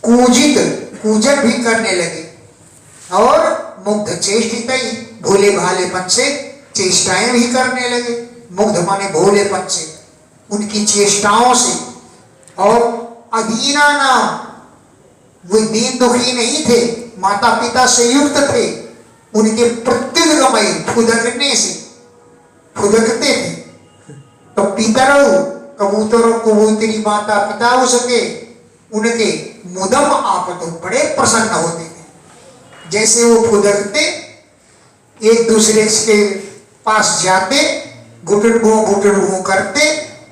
[SPEAKER 1] कूजित, कूजन भी करने लगे, और मुग्ध चेष्टित, भोले भालेपन से चेष्टाएं भी करने लगे। मुग्ध माने भोलेपन से, उनकी चेष्टाओं से। और अधीना नाम, वे दीन दुखी नहीं थे, माता पिता से युक्त थे, उनके प्रत्युगमय, फुदकने से, फुदकते थे। तो पितरों, कबूतरों कबूतरी माता पिता हो सके, उनके मुदम आपतो, बड़े प्रसन्न होते थे। जैसे वो फुदकते, एक दूसरे के पास जाते, गुटुरगु करते।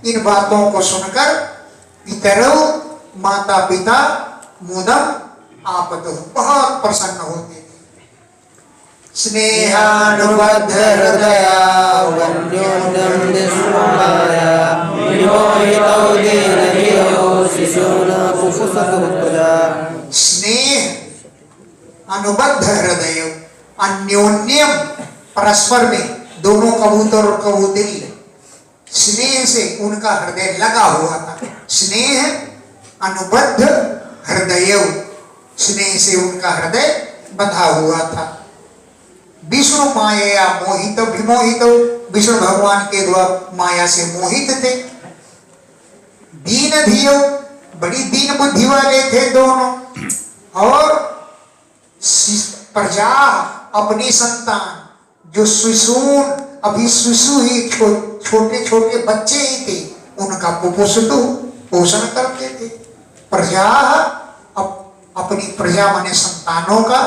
[SPEAKER 1] इन बातों को सुनकर पितरों, माता पिता मुदम आपतो, बहुत प्रसन्न होते थे। स्नेहानुबद्ध हृदया
[SPEAKER 2] वन्योन्यं विश्व शिशून् पुपुसतु प्रजा
[SPEAKER 1] स्नेह अनुबद्ध हृदय अन्योन्यम परस्पर में दोनों कबूतर और कबूतरी स्नेह से उनका हृदय लगा हुआ था। स्नेह अनुबद्ध हृदय स्नेह से उनका हृदय बंधा हुआ था। विष्णु माया मोहित विमोहित विष्णु भगवान के द्वारा माया से मोहित थे। दीन धियो बड़ी दीन बुद्धि वाले थे दोनों। और प्रजा अपनी संतान जो शिशून अभी शिशु ही छोटे छोटे बच्चे ही थे उनका कुपोषितु पोषण करते थे। प्रजा अपनी प्रजा माने संतानों का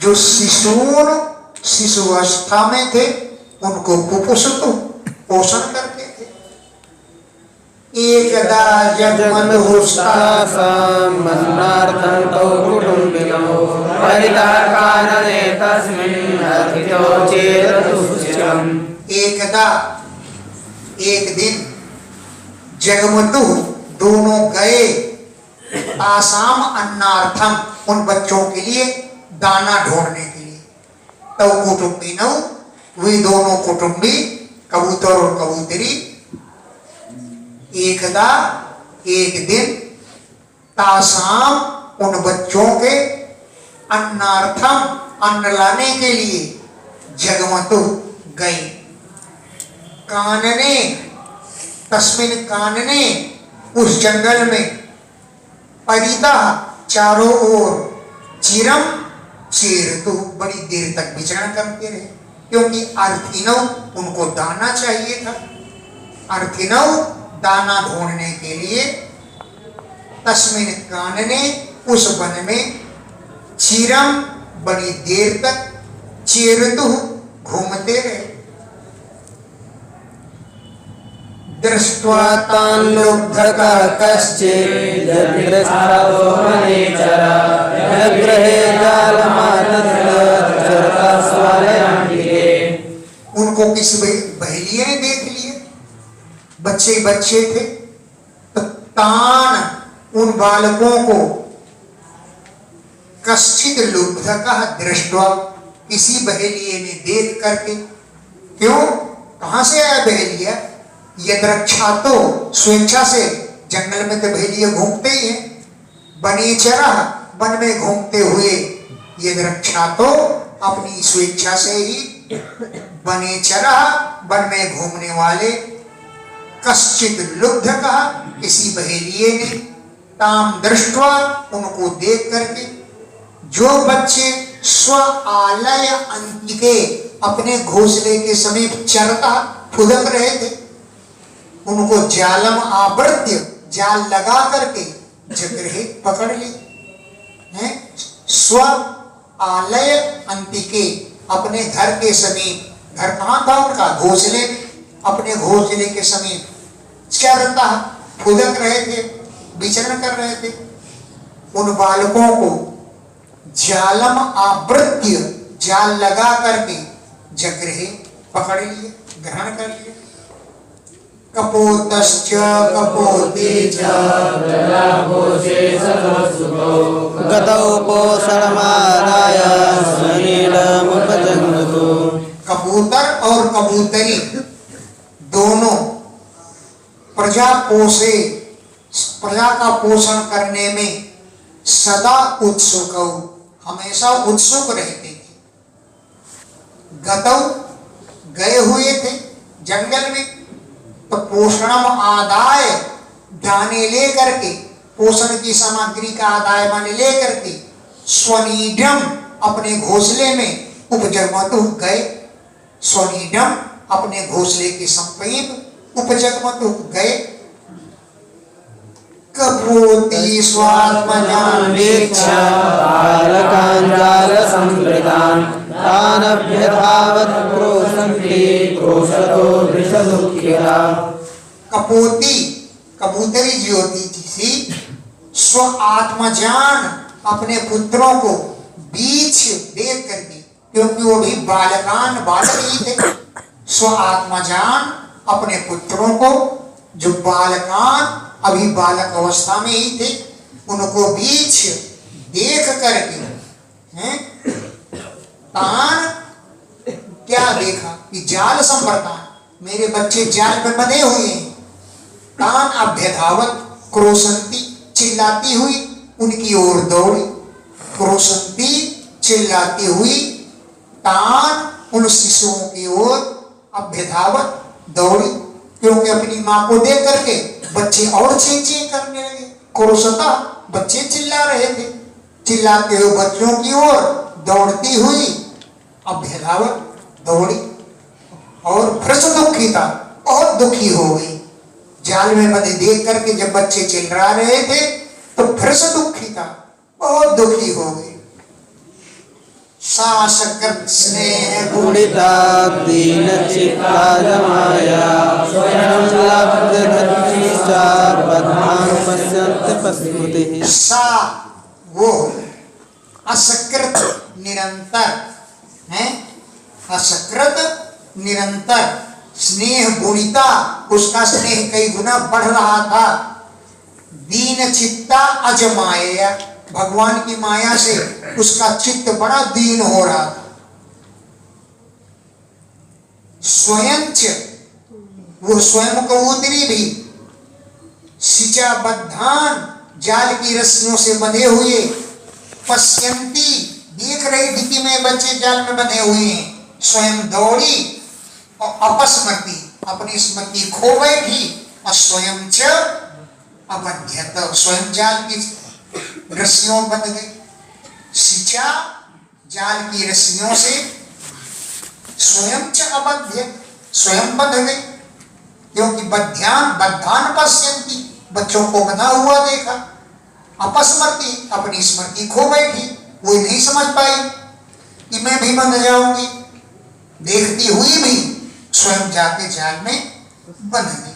[SPEAKER 1] जो शिशून शिशु अवस्था में थे उनको कुपोषितु पोषण करते थे। एकदा
[SPEAKER 2] जगमदुष्टासां मन्नार्थं तौ कुटुम्बिनौ परिताकारणे तस्मिन् अर्थितो चेदुश्चिरम्।
[SPEAKER 1] एकदा एक दिन जगमदु दोनों गए आसाम अन्नार्थम उन बच्चों के लिए दाना ढूंढने के लिए। तब कुटुम्बिनौ वे दोनों कुटुंबी कबूतर और कबूतरी एकदा एक दिन तासाम उन बच्चों के अन्नार्थम अन्न लाने के लिए जगमतु गई। कानने तस्मिन कानने उस जंगल में परिता चारों ओर चिरम चेरतु बड़ी देर तक विचरण करते रहे क्योंकि अर्थिनव उनको दाना चाहिए था। अर्थिनव दाना ढूंढने के लिए तस्मिन कानने उस वन में चिरम बड़ी देर तक चेरतु घूमते रहे। दृष्ट्वा
[SPEAKER 2] तान् लुब्धकः कश्चित् यदृच्छावो वनेचरा यगृहे जालमादत्त चरता स्वालयान्तिके।
[SPEAKER 1] उनको किसी बहेलिये ने देख लिए। बच्चे बच्चे थे तो तान उन बालकों को कश्चित लुब्धकः दृष्ट्वा किसी बहेलिये ने देख करके। क्यों कहां से आया बहेलिया? यद्रक्षा तो स्वेच्छा से जंगल में तो बहेलिये घूमते ही हैं। बनेचरा वन में घूमते हुए यद्रक्षा तो अपनी स्वेच्छा से ही बनेचरा वन में घूमने वाले कश्चित लुब्धकः किसी बहेलिये ने ताम दृष्ट्वा उनको देख करके जो बच्चे स्व आलय अंतिके अपने घोंसले के समीप चरता फुदक रहे थे उनको जालम आवृत्य जाल लगा करके जगह पकड़ ली हैं। स्व आलय अंतिके अपने घर के समीप घर कहाँ था उनका? घोंसले में अपने घोंसले के समीप चरता फुदक रहे थे विचरण कर रहे थे। उन बालकों को जालम आवृत्य जाल लगा करके जगह पकड़ लिए ग्रहण कर लिए। कपोतश्च कपोती च
[SPEAKER 2] गतौ पोषणमादाय स्वनीलमुपजन्तु।
[SPEAKER 1] कबूतर और कबूतरी दोनों प्रजा पोषे प्रजा का पोषण करने में सदा उत्सुक हमेशा उत्सुक रहते थे। गतौ गए हुए थे जंगल में तो पोषणम आदाय दाने लेकर के पोषण की सामग्री का आदाय माने लेकर के स्वनीडम अपने घोंसले में उपजगमतु गए। स्वनीडम अपने घोंसले के समीप उपजगमतु गए। कपोती स्वात्मजान् वीक्ष्य
[SPEAKER 2] बालकान् जालसंवृतान् तानभ्यधावत् क्रोशन्ति क्रोशतो वृषदुःखिता।
[SPEAKER 1] कपोती कबूतरी जो होती थी स्व आत्मजान अपने पुत्रों को बीच देख करके क्योंकि वो भी बालकान बालक ही थे। स्व आत्मजान अपने पुत्रों को जो बालकान अभी बालक अवस्था में ही थे, उनको बीच देख करके हैं तान क्या देखा कि जाल संवर्तान, मेरे बच्चे जाल में बंधे हुए हैं। तान अभ्यधावत क्रोशंती, चिल्लाती हुई उनकी ओर दौड़ी। क्रोशंती, चिल्लाती हुई, तान उन शिशुओं की ओर अभ्यधावत दौड़ी, क्योंकि अपनी मां को देख करके बच्चे और ची ची करने लगे। क्रोशता, बच्चे चिल्ला रहे थे, चिल्लाते हुए बच्चों की ओर दौड़ती हुई अभ्यधावत दौड़ी और भ्रस दुखिता, बहुत दुखी हो गई। जाल में बंधे देख करके जब बच्चे चिल्ला रहे थे तो भ्रस दुखिता, बहुत दुखी हो गई। सा सकृत स्नेह
[SPEAKER 2] गुणिता दीन चित्ता जमाया स्वयं लब्धगतिश्चा बद्धान पश्यन्ति पश्यति।
[SPEAKER 1] सा वो असकृत निरंतर है, असकृत निरंतर स्नेह गुणिता, उसका स्नेह कई गुना बढ़ रहा था। दीन चित्ता अजमाया, भगवान की माया से उसका चित्त बड़ा दीन हो रहा था। स्वयं वो स्वयं कबूतरी भी सिचा बद्धान, जाल की रस्सियों से बंधे हुए, पश्यंती, देख रही थी कि मेरे बच्चे जाल में बंधे हुए हैं, स्वयं दौड़ी और अपस्मृति, अपनी स्मृति खो बैठी और स्वयं च अबध्यत, स्वयं जाल की रस्सियों बंध गई। सिचा, जाल की रस्सियों से, स्वयं च अबध्य, स्वयं बंध गई, क्योंकि बद्धान बद्धान पश्यंती, बच्चों को बंधा हुआ देखा। अपस्मृति, अपनी स्मृति खो बैठी, वो नहीं समझ पाई कि मैं भी बंध जाऊंगी। देखती हुई भी स्वयं जाके जाल में बंध गई।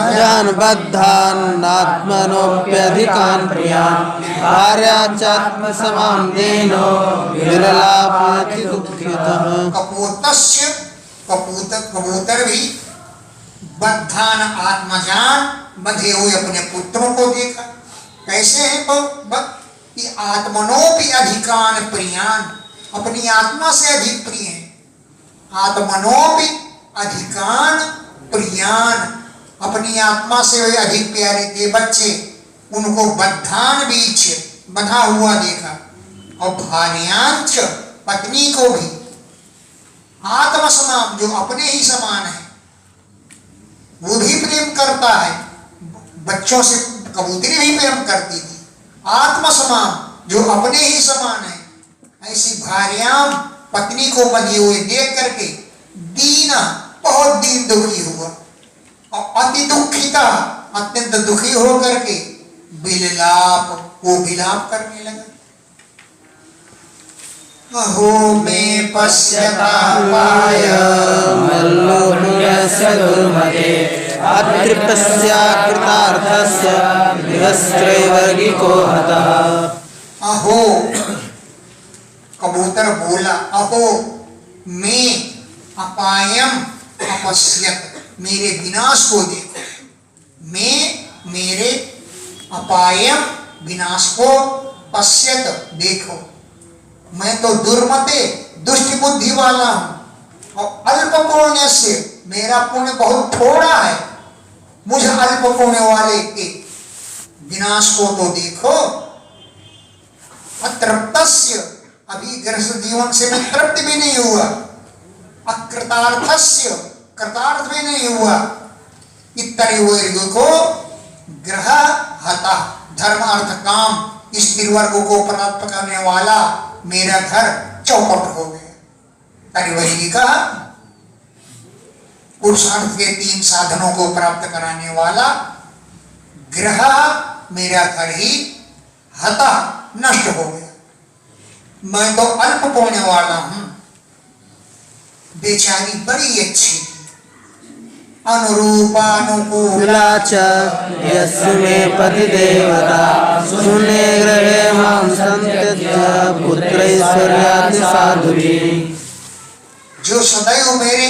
[SPEAKER 2] जान बद्धान आत्मनोप्यधिकान् प्रियान् भार्याचात्म समां दीनो विरलापति दुःखितः।
[SPEAKER 1] कपोतस्य, कबूतर भी बद्धान आत्मजान, बंधे हुए अपने पुत्रों को देखा। कैसे है कि आत्मनोपि अधिकान प्रियान, अपनी आत्मा से अधिक प्रिय है। आत्मनोपि अधिकान प्रियान, अपनी आत्मा से वे अधिक प्यारे थे बच्चे, उनको बद्धान बीच बंधा हुआ देखा। और भार्यांच, पत्नी को भी आत्मसमाम, जो अपने ही समान है, वो भी प्रेम करता है। बच्चों से कबूतरी भी प्रेम करती थी। आत्मसमाम, जो अपने ही समान है, ऐसी भार्याम, पत्नी को बंधी हुई देख करके दीना, बहुत दीन दुखी हुआ और अति दुखिता, अत्यंत दुखी हो करके विलाप, वो विलाप करने लगा। अहो में पश्यता पाय
[SPEAKER 2] मल्लोकस्य दुर्मते अतृप्तस्य कृतार्थस्य गृहस्त्रैवर्गिको हतः।
[SPEAKER 1] अहो, कबूतर बोला, अहो मैं अपायम अपश्यत, मेरे विनाश को देखो। मैं मेरे अपायम विनाश को पश्यत, देखो। मैं तो दुर्मते, दुष्ट बुद्धि वाला हूं और अल्प पुण्य से, मेरा पुण्य बहुत थोड़ा है, मुझे अल्प पुण्य वाले के विनाश को तो देखो। अतृप्तस्य, अभी गृहस्थ जीवन से मैं तृप्त भी नहीं हुआ। अकृतार्थस्य, कृतार्थ भी नहीं हुआ। इतने वर्ग को ग्रह हता, धर्म अर्थ काम, स्त्री वर्ग को प्राप्त करने वाला मेरा घर चौपट हो गया। परिवर्गी का पुरुषार्थ के 3 साधनों को प्राप्त कराने वाला ग्रह, मेरा घर ही हता, नष्ट हो गया। मैं तो अल्प पुण्य वाला हूं। बेचारी बड़ी अच्छी थी, अनुरूपानुकूला
[SPEAKER 2] च यस्य मे पतिदेवता शून्ये गृहे मां सन्त्यज्य पुत्रैश्वर्याति साधुभिः।
[SPEAKER 1] जो सदैव मेरे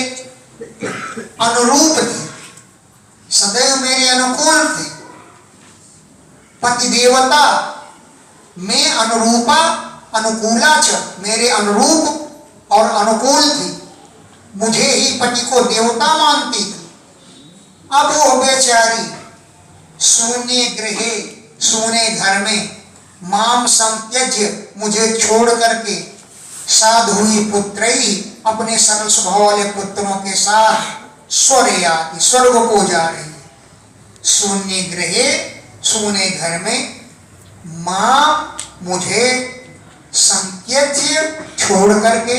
[SPEAKER 1] अनुरूप थे, सदैव मेरे अनुकूल थे। पति देवता में अनुरूपा अनुकूला च, मेरे अनुरूप और अनुकूल थी, मुझे ही पति को देवता मानती थी। अब वो बेचारी शून्य गृहे, सोने घर में, माम संत्यज्य, मुझे छोड़ करके, साधुई पुत्रई, अपने सरल स्वभाव वाले पुत्रों के साथ स्वर्याति, स्वर्ग को जा रही है। शून्य गृहे, सोने घर में, मां, मुझे संत्यज्य, छोड़ करके,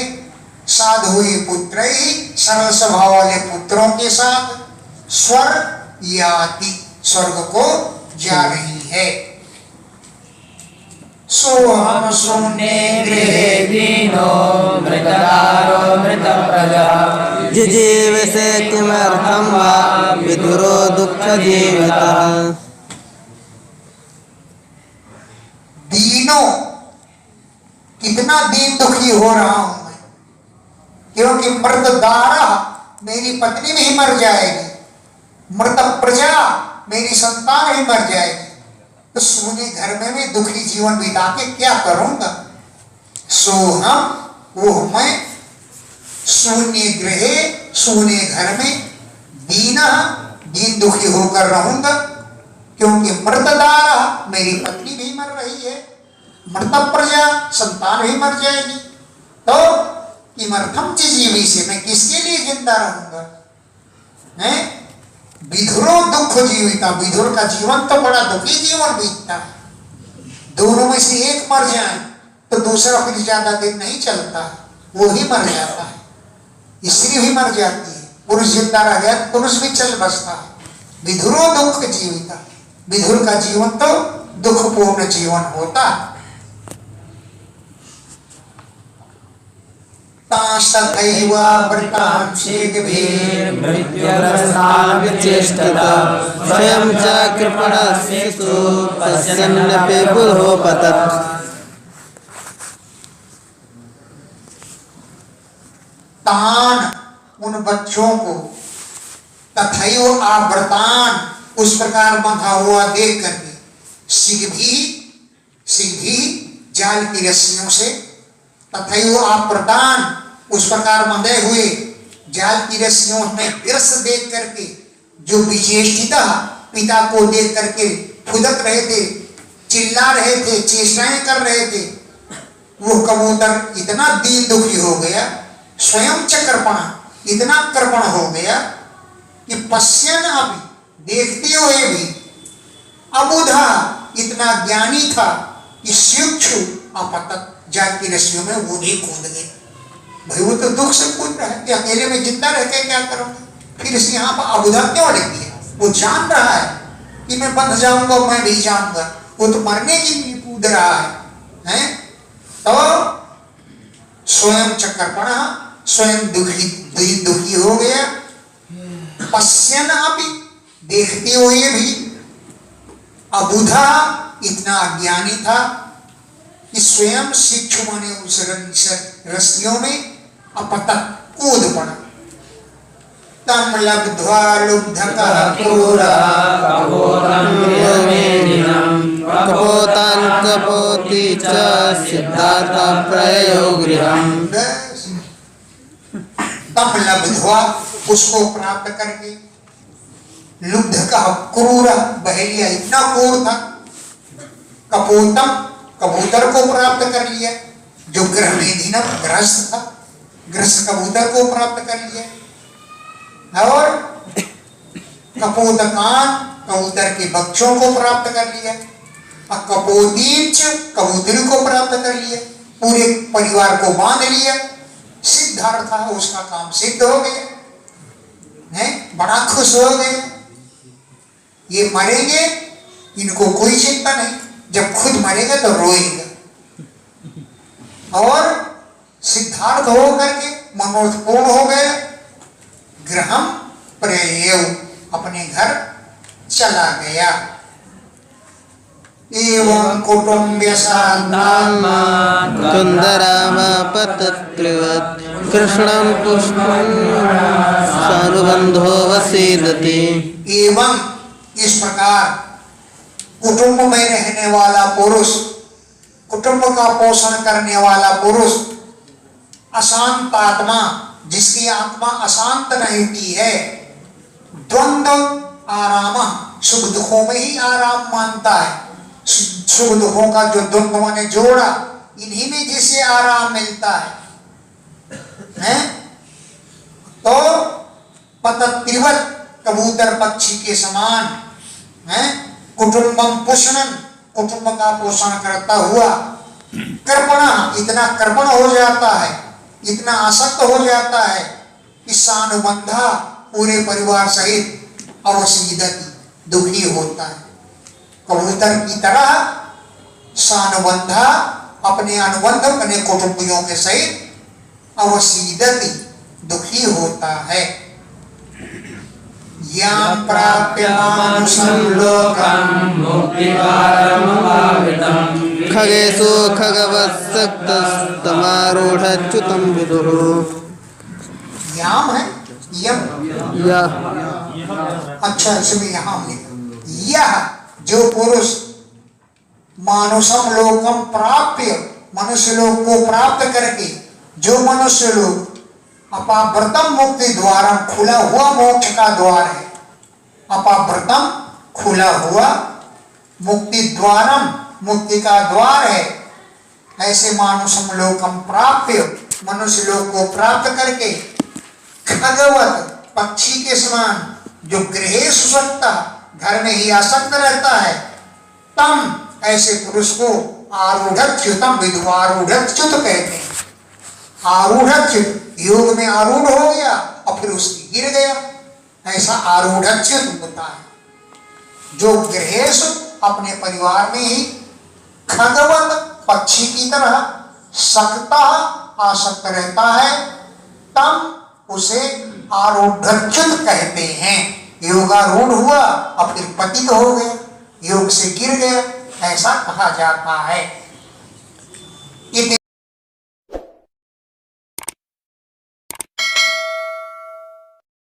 [SPEAKER 1] साधुई पुत्रई, सरल स्वभाव वाले पुत्रों के साथ, स्वर्याति, स्वर्ग को जा रही है।
[SPEAKER 2] सोहम शून्ये गृहे दीनो मृतदारो मृतप्रजा जिजीवसे किमर्थं वा विदुरो दुःखजीवितः।
[SPEAKER 1] दीनो, कितना दीन दुखी हो रहा हूं मैं, क्योंकि मृतदारा, मेरी पत्नी भी मर जाएगी, मृत प्रजा, मेरी संतान भी मर जाएगी, तो सोने घर में मैं दुखी जीवन बिता के क्या करूंगा। सोहम, वो मैं, शून्य गृहे, सोने घर में, दीना, दीन दुखी होकर रहूंगा, क्योंकि मृतदारा, मेरी पत्नी भी मर रही है, मृत प्रजा, संतान भी मर जाएगी, तो किमर्थम जीवी से, मैं किसके लिए जिंदा रहूंगा। हैं? विधुरो दुख जीविता, विधुर का जीवन तो बड़ा दुखी जीवन बीतता है। दोनों में से एक मर जाए तो दूसरा फिर ज्यादा दिन नहीं चलता, वो ही मर जाता है। स्त्री भी मर जाती है, पुरुष जिंदा रह गया तो पुरुष भी चल बसता है। विधुरो दुख जीविता, विधुर का जीवन तो दुखपूर्ण जीवन होता है।
[SPEAKER 2] स्वयं च कृपणस्येषु पश्यन्नपि बुधो पतत्।
[SPEAKER 1] तान, उन बच्चों को, तथैव आवर्तान, उस प्रकार बंधा हुआ देख करके, सिग्भी जाल की रस्सियों से, तथैव आवर्तान, उस प्रकार बंधे हुए जाल की रस्सियों में ग्रस्त देख करके, जो विचेष्टिता, पिता को देख करके फुदक रहे थे, चिल्ला रहे थे, चेष्टाएं कर रहे थे, वो कबूतर इतना दीन दुखी हो गया, स्वयं चक्रपण, इतना कृपण हो गया कि पश्यन अभी, देखते हुए भी, अबुधा, इतना ज्ञानी था कि शिक्षु अपतत, जाल की रस्सियों में वो भी कूद गए। भाई वो तो दुख से कूद रहा है कि अकेले में जिंदा रह के क्या करूंगा, फिर इस यहाँ पर अबुधा क्यों लिख दिया। वो जान रहा है कि मैं बंध जाऊंगा, मैं भी जाऊंगा, वो तो मरने के लिए कूद रहा है? तो स्वयं चक्रपण, स्वयं दुखी हो गया। पश्यन अभी, देखते हुए भी, अबुधा, इतना अज्ञानी था कि स्वयं शिक्षु माने उस रस्सियों में अपतत, कूद पड़ा। तम लब्ध्वा लुब्धकः क्रूरः कपोतान् कपोति च सिद्धार्थं प्रययो गृहम्। तम लब्ध्वा, उसको प्राप्त करके, लुब्धकः क्रूरः, बहेलिया इतना क्रूर था, कपोतम, कबूतर को प्राप्त कर लिया, जो ग्रह में दीना ग्रस्त था, ग्रस्त कबूतर को प्राप्त कर लिया, और कपोतकान, कबूतर के बच्चों को प्राप्त कर लिया, और कपोतीच, कबूतरी को प्राप्त कर लिया, पूरे परिवार को बांध लिया। सिद्धार्थ था, उसका काम सिद्ध हो गया, है? बड़ा खुश हो गया। ये मरेंगे, इनको कोई चिंता नहीं, जब खुद मरेगा तो रोएगा, और सिद्धार्थ हो करके मनोरथ पूर्ण हो गए। गृहम प्रयेव, अपने घर चला गया। एवं कुटुंब्य सान्नाम
[SPEAKER 2] कुंदराम पतत्रिवत् कृष्णं पुष्पं सानुबंधो वसीदति।
[SPEAKER 1] एवं इस प्रकार कुटुंब में रहने वाला पुरुष, कुटुंब का पोषण करने वाला पुरुष, अशांत आत्मा, जिसकी आत्मा अशांत नहीं होती है, द्वंद्व आराम, सुख दुखों में ही आराम मानता है। सुख दुखों का जो द्वंद्व माने जोड़ा, इन्हीं में जिसे आराम मिलता है? तो पतत्रिवत, कबूतर पक्षी के समान है, कुटुंबम पुष्णन, कुटुंब का पोषण करता हुआ, कर्पणा, इतना कर्पण हो जाता है, इतना आसक्त हो जाता है कि सानुबंधा, पूरे परिवार सहित अवसीदति, दुखी होता है। कबूतर की तरह सानुबंधा, अपने अनुबंध, अपने कुटुंबियों के सहित अवसीदति, दुखी होता है। यां प्राप्य मानुषं लोकं
[SPEAKER 2] खगेषु खगवत्सक्तस्तमारूढच्युतं विदुः।
[SPEAKER 1] याम है, यम,
[SPEAKER 2] या
[SPEAKER 1] अच्छा इसमें यहाँ लिखा, यह जो पुरुष मानुषम लोकम प्राप्य, मनुष्य लोक को प्राप्त करके, जो मनुष्य लोग अपाव्रतम मुक्ति द्वारा, खुला हुआ मोक्ष का द्वार है, अपाव्रतम खुला हुआ मुक्ति द्वारम, मुक्ति का द्वार है, ऐसे मानुषम लोकम प्राप्य, मनुष्य लोक को प्राप्त करके, खगवत, पक्षी के समान, जो गृहेषु सक्तः, घर में ही आसक्त रहता है, तम, ऐसे पुरुष को आरूढ़च्युतम विदु, आरूढ़च्युत कहते हैं। आरूढ़च्युत, योग में आरूढ़ हो गया और फिर उसकी गिर गया, ऐसा आरूढ़च्युत होता है। जो गृहेषु, अपने परिवार में ही, खगवत, पक्षी की तरह, सक्ता, आसक्त रहता है, तम, उसे आरूढ़च्युत कहते हैं। योगारूढ़ हुआ और फिर पतित हो गया, योग से गिर गया, ऐसा कहा जाता है।